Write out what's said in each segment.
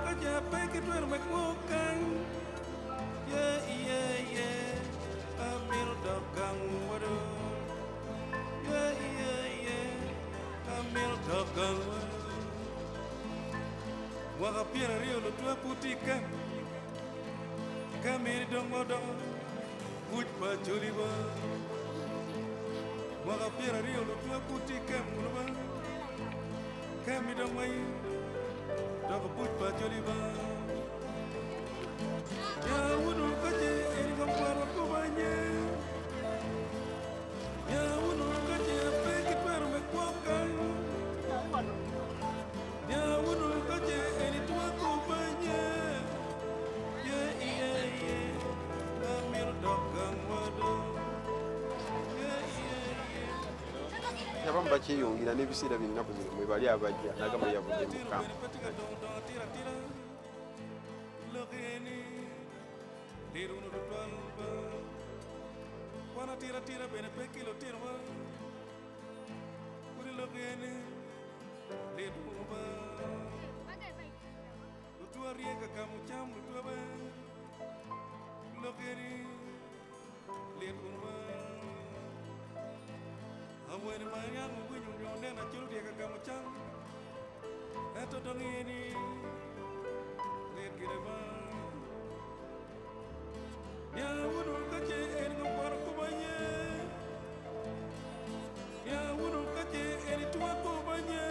kaja peke tu erme kukan. Yeah. Amil dokang wadu. Yeah. Amil dokang wadu. Waka piera rio lo tua putika. Kamiri dong modong. Puj bajuri ba. Waka piera rio lo tua putika mulba. Kami dong mai. Dok puj bajuri ba. Ya wunu kaje eri kamparo kubanya. Ya wunu kaje peki peru mekwakan. Ya wunu kaje eri tua kubanya. Yeah. Amir dokang wado. Yeah. Yabamba kyeyongera n'ebiseera by'ennaku zino mwe bali abajja nagamba yavudde mu kampu. Tira bene pekilo tirwa. Kuri logene. Leduba. Lutua riega kamu jam lutua ba. Logene. Leduba. Awere mayang bunyu nyone na chulu riega kamu jam. Eto dongini. Leduba. Ya wunu kaje eri ngopar kubanya. Ya wunu kaje eri tua kubanya.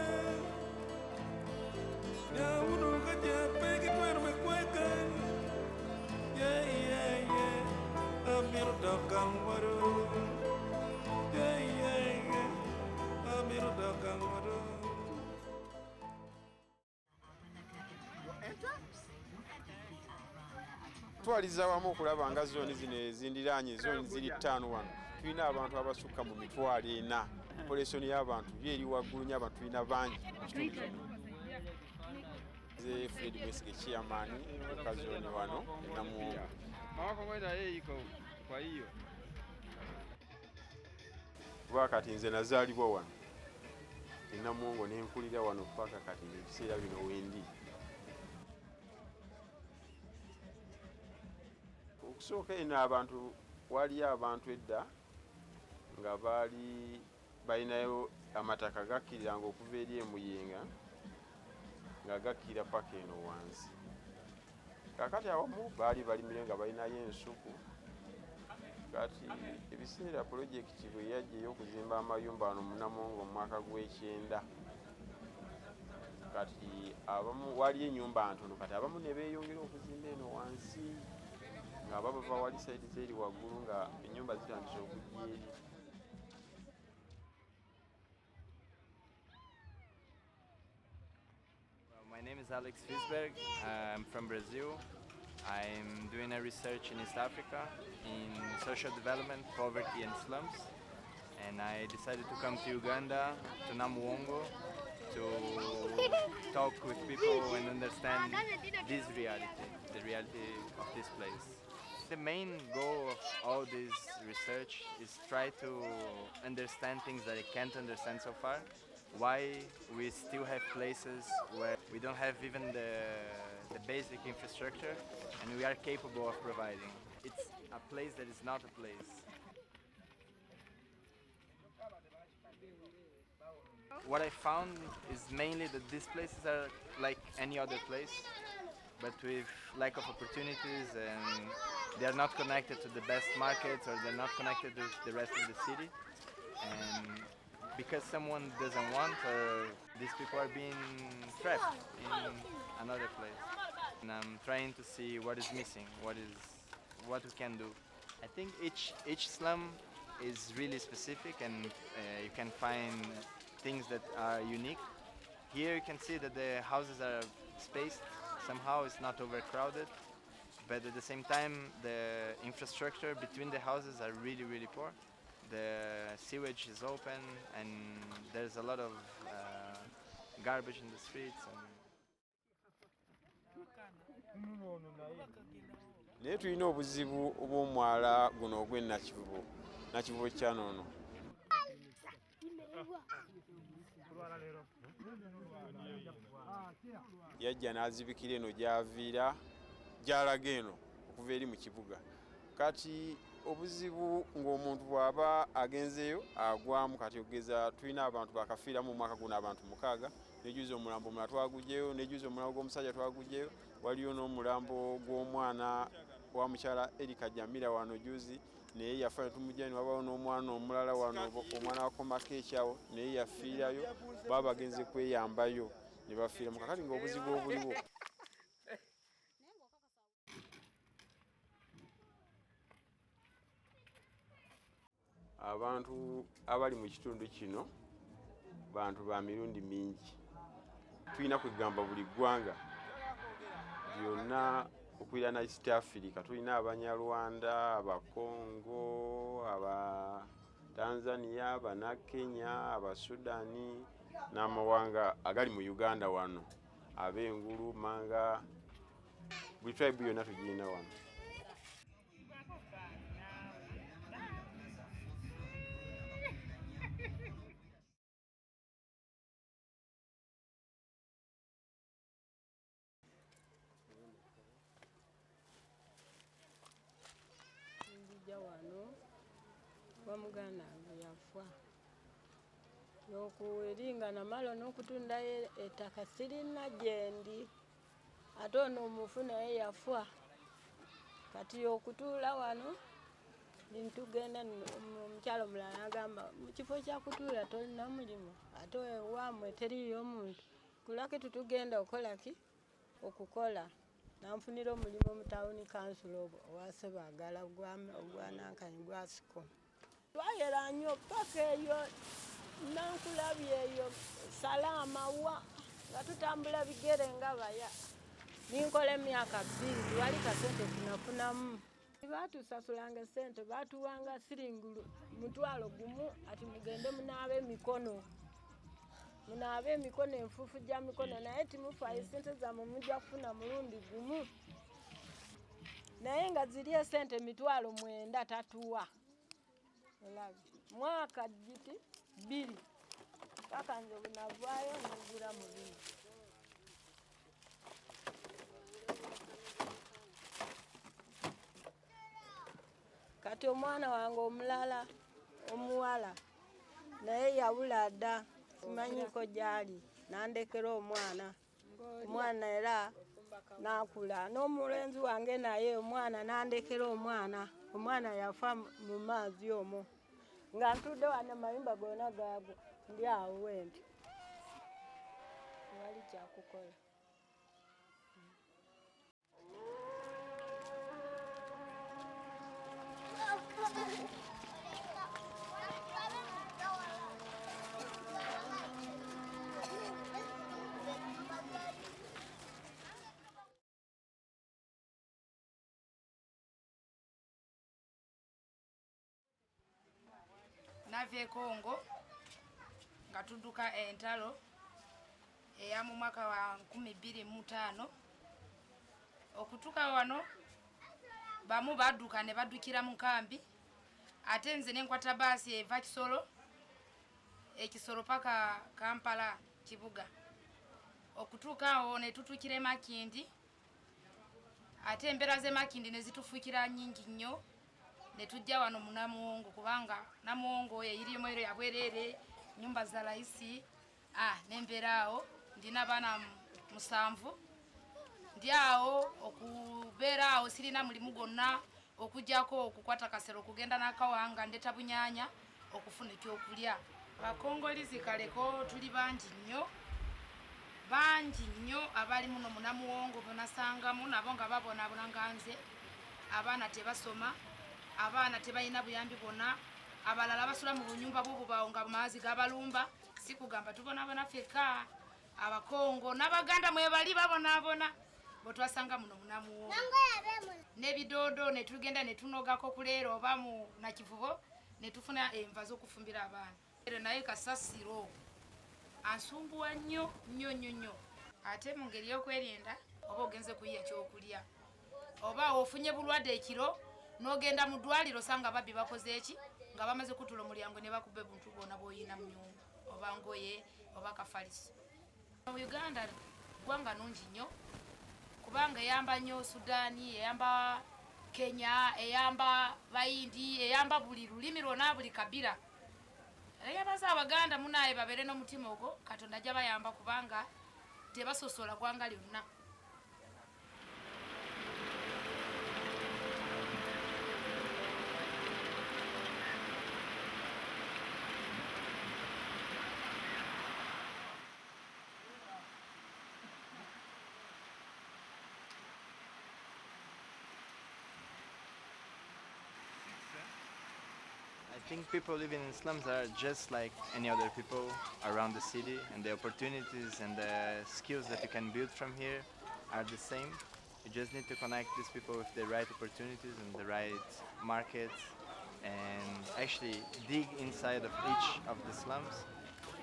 Ya wunu kaje pegi tuer mekwekan. Yeah. Amir dokang waru. Yeah. Amir dokang waru. Twaliza wamu okulaba nga zooni zino ezindiraanye zooni ziri 5 wano tulina abantu abasukka mu mitwalo 4. Population y'abantu eri waggulu nnyo, abantu tulina bangi mu kitundu kino. Nze Fred Mwesige chairman ka zooni wano e Namuwongo. Kuba kati nze nazaalibwa wano e Namuwongo ne nkulira wano paka kati ebiseera bino wendi. Okusooka eno abantu waliyo abantu edda nga baali balinayo amataka gakkiriranga okuva eri emuyenga nga gakkirira paka eno wansi. Kakati awamu baali balimire nga balinayo ensuku. Kati ebiseera pulojekiti bwe yajja ey'okuzimba amayumba wano mu Namuwongo mu mwaka gw'ekyenda, kati abamu waliyo ennyumba ntono, kati abamu ne beeyongera okuzimba eno wansi nga bava wali sayidi zeri waggulu nga ennyumba zitandise okujja eri. My name is Alex Fisberg. I'm from Brazil. I'm doing a research in East Africa in social development, poverty and slums. And I decided to come to Uganda, to Namuwongo, to talk with people and understand this reality, the reality of this place. The main goal of all this research is try to understand things that I can't understand so far. Why we still have places where we don't have even the basic infrastructure and we are capable of providing. It's a place that is not a place. What I found is mainly that these places are like any other place, but with lack of opportunities, and they are not connected to the best markets, or they're not connected to the rest of the city. And because someone doesn't want, or these people are being trapped in another place. And I'm trying to see what is missing, what we can do. I think each slum is really specific, and you can find things that are unique. Here you can see that the houses are spaced, somehow it's not overcrowded, but at the same time the infrastructure between the houses are really, really poor. The sewage is open and there's a lot of garbage in the streets. Naye tulina obuzibu obw'omwala guno ogw'e Nakivubo kya noono. yajja n'azibikira eno gy'aviira gy'alaga eno okuva eri mu kibuga. Kati obuzibu ng'omuntu bw'aba agenzeeyo agwamu, kati ogeza tulina abantu bakafiiramu mu mwaka guno abantu 6, nejuzi omulambo omulala twaguggyeyo, nejuzi omulambo gw'omusajja twaguggyeyo, waliyo n'omulambo gw'omwana wa mukyala Erika Jamira wano juzi naye yafa ne tumujja, ne wabaawo n'omwana omulala wano omwana wa Komako ekyawo naye yafiirayo, baba bagenze kweyambayo ne bafiira mu kakati ng'obuzibu obuliwo. Abantu abali mu kitundu kino bantu ba mirundi mingi, tulina kwegamba buli ggwanga byonna okwira na East Africa. Tulina Abanyarwanda, Abakongo, Abatanzania, Abannakenya, Abasudani n'amawanga agali mu Uganda wano, ab'engulu, Manga, buli tribe yonna tugirina wano. Wano wamuganda yafa nokuweringa namalo n'okutunda ettaka sirina gyendi ate ono omufu naye yafa. Kati okutuula wano nitugenda omukyalo omulala agamba mu kifo kya kutuula tolina mulimu ate wamwe teriyo omuntu kulaki tutugenda okolaki okukola. Nanfunira omulimu mu tawuni kansula owa Sebagala ogwa Nankani gwa Siko. Twayera nnyo paka eyo Nankulabye eyo Salama wa nga tutambula bigere nga baya. Ninkola emyaka 2 wali kasente tunafunamu. Batusasulanga sente batuwanga siringulu mutwalo gumu ati mugende munaabe emikono. Munaabe emikono enfufu gya mikono naye timufayo sente zammwe mujja kufuna mulundi gumu. Naye nga ziri esente 9,000 tatuwa. Mwaka giti 2 paka nze bunavaayo nigura mu bino. Kati omwana wange omulala omuwala naye yawula dda simanyiko gyali nandekera omwana era nakula. N'omulenzi wange naye omwana nandekera omwana yafa mu maazi omwo nga ntudde wano amayumba gonna gaagwa ndi awo wendi wali kyakukola. Nave Kongo nga tudduka entalo eya mu mwaka wa 2005 okutuka wano bamu badduka ne baddukira mu kambi ate nze nenkwata baasi eva Kisoro paka Kampala kibuga. Okutuka awo ne tutukire Makindi ate embeera ze Makindi ne zitufuukira nnyingi nnyo. Ne tujja wano mu Namuwongo kubanga Namuwongo eyirimu ero yabwerere nyumba za laisi. Nembeera awo ndina abaana 7 ndi awo okubeera awo sirina mulimu gonna okujjako okukwata kasero okugenda n'akawanga ndeta bunyanya okufuna ekyokulya. Bakongolizi kaleko tuli bangi nnyo abali muno mu Namuwongo bonasangamu nabo nga babonaabona nga nze abaana tebasoma, abaana tebalina buyambi bonna, abalala basula mu bunyumba bw'obubawo nga maazi gabalumba. Sikugamba tubonaabona ffekka Abakongo n'Abaganda mwe bali babonaabona bo twasanga muno mu Namuwongo. N'ebidoodo ne tugenda ne tunogako kuleero oba mu Nakivubo ne tufuna enva z'okufumbira abaana. Naye kasasiro ansumbuwa nnyo. Ate mu ngeri y'okwerinda oba ogenze kuyiya kyokulya oba ofunye bulwadde ekiro n'ogenda mu ddwaliro sanga babbi bakoze eki nga bamaze kutula omulyango ne bakuba ebintu bwona bwoyina mu nyumba oba ngoye oba kafaliso. Mu Uganda gwanga nungi nnyo kubanga eyamba nnyo Sudaani, eyamba Kenya, eyamba Bayindi, eyamba buli lulimi lwona buli kabira. Eyabaza Abaganda munaye babere n'omutima ogwo Katonda ajja bayamba kubanga tebasosola gwanga lyonna. I think people living in slums are just like any other people around the city, and the opportunities and the skills that you can build from here are the same. You just need to connect these people with the right opportunities and the right markets, and actually dig inside of each of the slums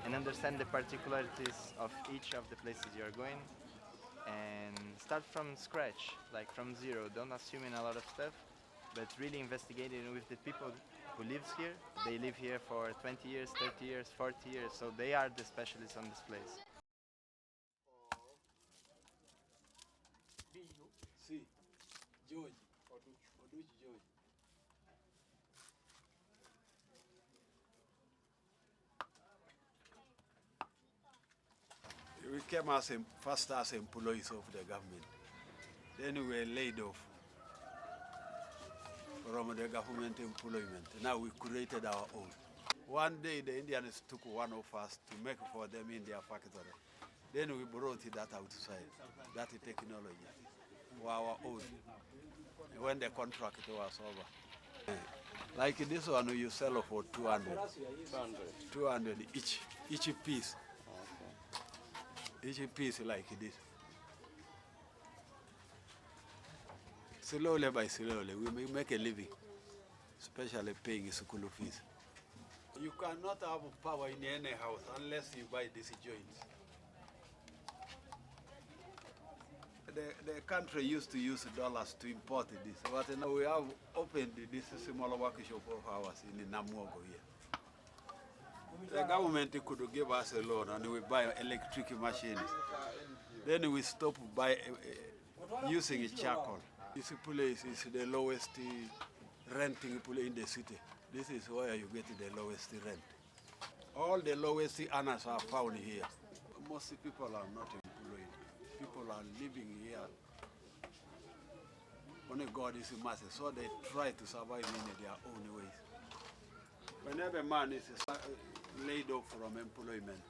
and understand the particularities of each of the places you're going, and start from scratch, like from zero. Don't assume in a lot of stuff, but really investigating with the people who lives here. They live here for 20 years, 30 years, 40 years, so they are the specialists on this place. Si, George, Oduch George. We came as first as employees of the government. Then we were laid off from the government employment. Now we created our own. One day the Indians took one of us to make for them in their factory. Then we brought that outside, that technology, for our own. When the contract was over. Like this one you sell for 200. 200 each piece. Okay. Each piece like this. Slowly by slowly, we make a living, especially paying school fees. You cannot have power in any house unless you buy these joints. The country used to use dollars to import this, but now we have opened this small workshop of ours in Namuogo here. The government could give us a loan and we buy electric machines. Then we stop by using charcoal. This place is the lowest renting place in the city. This is where you get the lowest rent. All the lowest earners are found here. Most people are not employed. People are living here. Only God is mercy, so they try to survive in their own ways. Whenever a man is laid off from employment,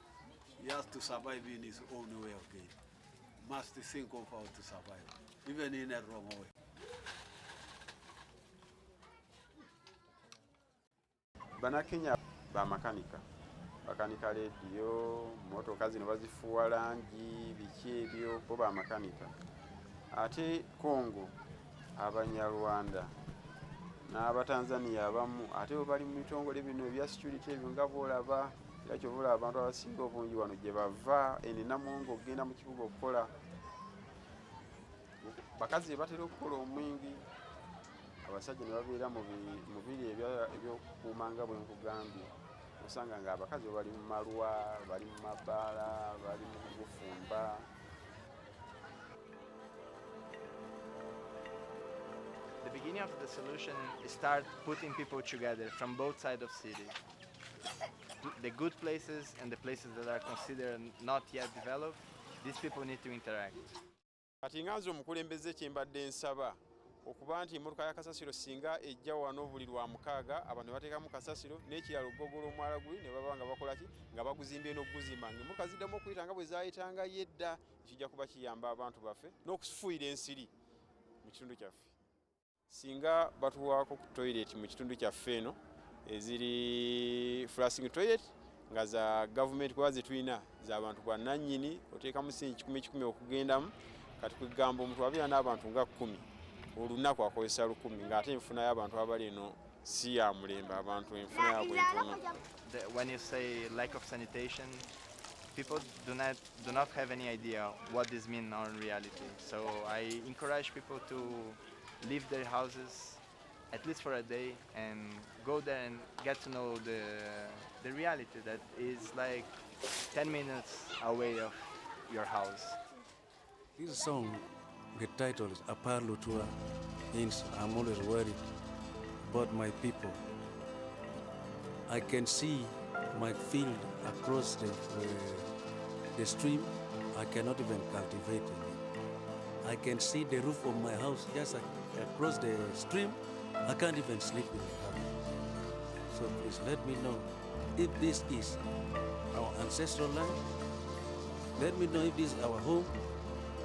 he has to survive in his own way of gain. Must think of how to survive, even in a wrong way. Banakenya bamakanika bakanika rediyo, motoka zino bazifuwa langi, biki ebyo bo bamakanika. Ate Congo Abanyarwanda n'Abatanzania abamu ate bo bali mu bitongole bino ebya security ebyo nga boolaba era kyobula abantu abasinga obungi wano gye bava eno Namuwongo okugenda mu kibuga okukola. Bakazi batera okukola omwingi, abasajja ne babeera mu biri ebyokukuuma nga bwe nkugambye. Osanga nga abakazi bali mu malwa, bali mu mabaala, bali mu kufumba. The beginning of the solution is start putting people together from both sides of city. The good places and the places that are considered not yet developed, these people need to interact. Kati nga nze omukulembeze kye mbadde nsaba okuba nti emmotoka ya kasasiro singa ejja wano buli lwa mukaaga abantu bateekamu kasasiro n'ekiralo Ggogolo omwala guli ne baba nga bakola ki nga baguzimbye n'okuguzimba ng'emmotoka ziddamu okuyita nga bwe zaayitanga yedda. Kijja kuba kiyamba abantu baffe n'okufuuyira ensiri mu kitundu kyaffe. Singa batuwaako ku toilet mu kitundu kyaffe eno eziri flushing toilet nga za gavumenti kuba zetulina z'abantu bwannannyini oteekamu sente 10 okugendamu. Kati kwegamba omuntu abeera n'abantu nga 10 olunaku akozesa 100 ng'ate enfuna y'abantu abali eno si ya mulembe, abantu enfuna yaabwe ntono. When you say lack of sanitation, people do not have any idea what this means in reality. So I encourage people to leave their houses at least for a day, and go there and get to know the reality that is like 10 minutes away of your house. This song, the title is Aparlo Tua, means I'm always worried about my people. I can see my field across the stream. I cannot even cultivate it. I can see the roof of my house just across the stream. I can't even sleep in the house. So please let me know if this is our ancestral land. Let me know if this is our home.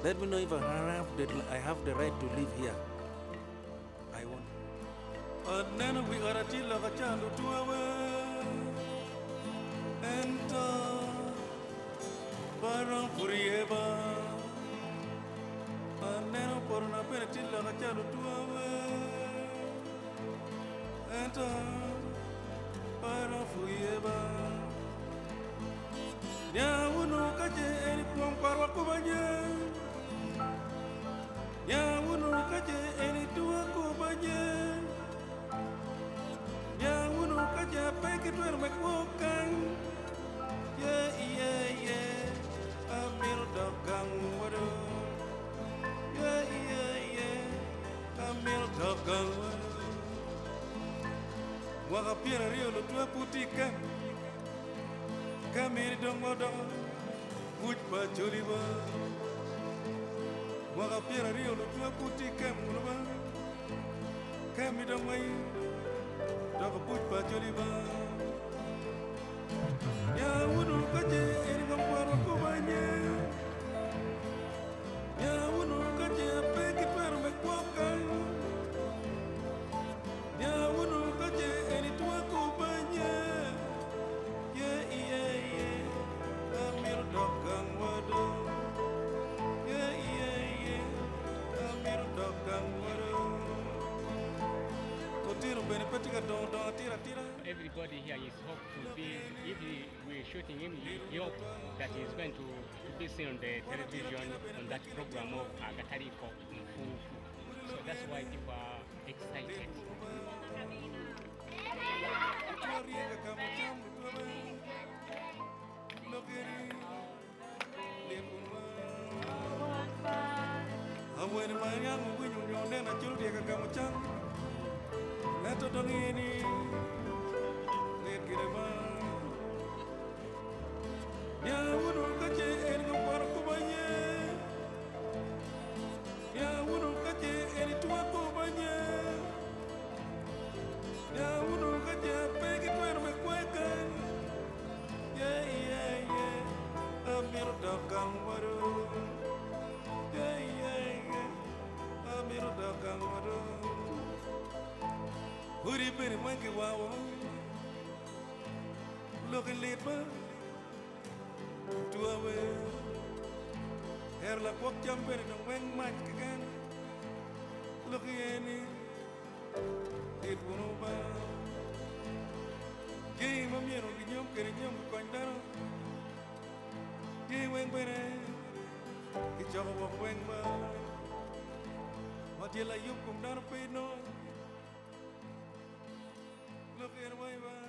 Let me know if I have the right to live here. I want. Waka piera rio lo tua putika Kamiri dongo dongo Uj pa choliba Waka piera rio lo tua putika Mulaba Kami dongo yi Doko uj pa choliba Ya wunu kaje eri ngambaro kubanye Ya wunu kaje peki peru mekwakan Ya wunu kaje eri tua kubanye Yeah, yeah, yeah Amir dokang wado Yeah, yeah, yeah Amir dokang wado Kotiro bene petika don don tira tira Everybody here is hope to be, if we're shooting him, he hope that he's going to be seen on the television on that program of Agatariko Mfufu. So that's why people are excited. Ya wunu kaje eri ngoparo kubanye Ya wunu kaje eri tua kubanye Ya wunu kaje pegi tuero mekwekan Yeah, yeah, yeah Amir dokang wadu Yeah, yeah, yeah Amir dokang wadu Huri beri mwengi wawo Loki litma Tua we Her la kwak jambe ni nong weng mach kagan Look yeni It wunu ba Gay mam yeno ki nyom keri nyom ki kony dano Gay weng bene Ki choko wak weng ba Mati la yup kum dano pe no Look yeni way ba